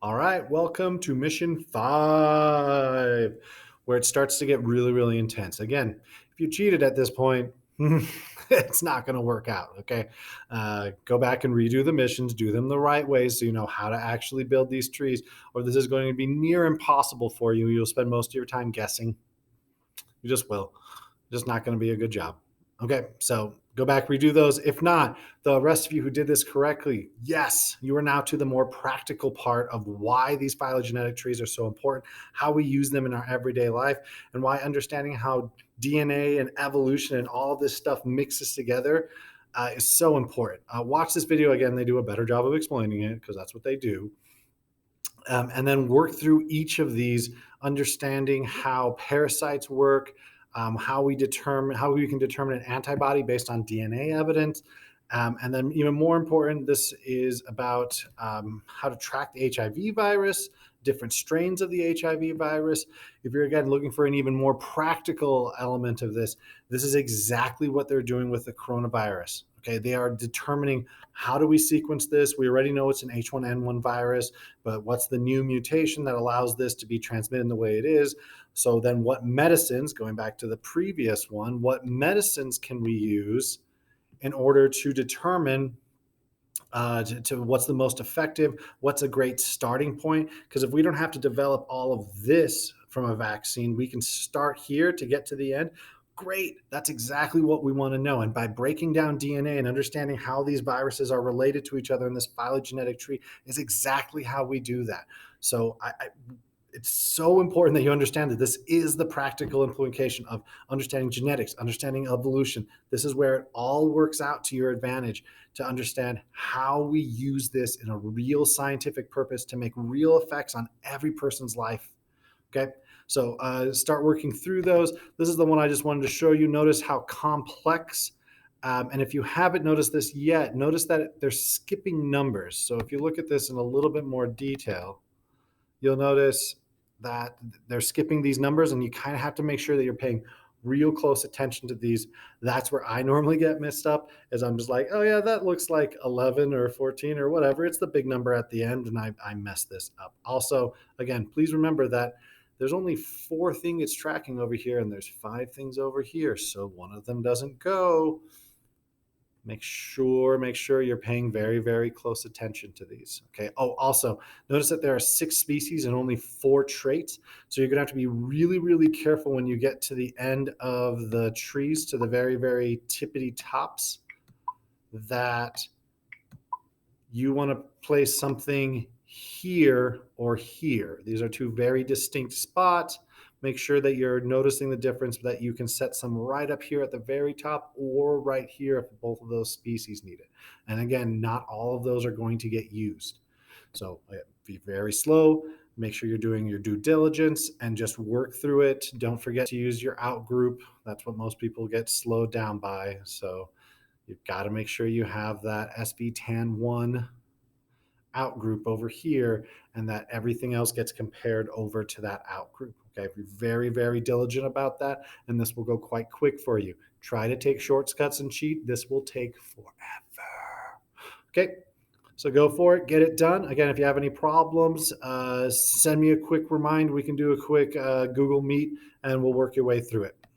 All right, welcome to mission 5, where it starts to get really, really intense. Again, if you cheated at this point, it's not going to work out. Okay. Go back and redo the missions, do them the right way so you know how to actually build these trees, or this is going to be near impossible for you. You'll spend most of your time guessing. You just will. Just not going to be a good job. Okay, so go back, redo those. If not, the rest of you who did this correctly, yes, you are now to the more practical part of why these phylogenetic trees are so important, how we use them in our everyday life, and why understanding how DNA and evolution and all of this stuff mixes together is so important. Watch this video again. They do a better job of explaining it because that's what they do. And then work through each of these, understanding how parasites work, how we can determine an antibody based on DNA evidence, and then even more important, this is about how to track the HIV virus, different strains of the HIV virus. If you're again looking for an even more practical element of this, this is exactly what they're doing with the coronavirus. Okay, they are determining how do we sequence this. We already know it's an H1N1 virus, but what's the new mutation that allows this to be transmitted in the way it is? So then what medicines, going back to the previous one, what medicines can we use in order to determine to what's the most effective, what's a great starting point? Because if we don't have to develop all of this from a vaccine, we can start here to get to the end. Great. That's exactly what we want to know. And by breaking down DNA and understanding how these viruses are related to each other in this phylogenetic tree is exactly how we do that. So it's so important that you understand that this is the practical implication of understanding genetics, understanding evolution. This is where it all works out to your advantage, to understand how we use this in a real scientific purpose to make real effects on every person's life. Okay. So start working through those. This is the one I just wanted to show you. Notice how complex. And if you haven't noticed this yet, notice that they're skipping numbers. So if you look at this in a little bit more detail, you'll notice that they're skipping these numbers, and you kind of have to make sure that you're paying real close attention to these. That's where I normally get messed up, is I'm just like, oh yeah, that looks like 11 or 14 or whatever. It's the big number at the end, and I mess this up. Also, again, please remember that there's only 4 things it's tracking over here, and there's 5 things over here. So one of them doesn't go. Make sure you're paying very, very close attention to these. Okay. Oh, also notice that there are 6 species and only 4 traits. So you're going to have to be really, really careful when you get to the end of the trees, to the very, very tippity tops, that you want to place something here or here. These are 2 very distinct spots. Make sure that you're noticing the difference, that you can set some right up here at the very top or right here if both of those species need it. And again, not all of those are going to get used. So be very slow. Make sure you're doing your due diligence and just work through it. Don't forget to use your out group. That's what most people get slowed down by. So you've got to make sure you have that SB-TAN1 out group over here, and that everything else gets compared over to that out group. Okay, be very, very diligent about that, and this will go quite quick for you. Try to take shortcuts and cheat. This will take forever. Okay, so go for it, get it done. Again, if you have any problems, send me a quick reminder. We can do a quick Google Meet, and we'll work your way through it.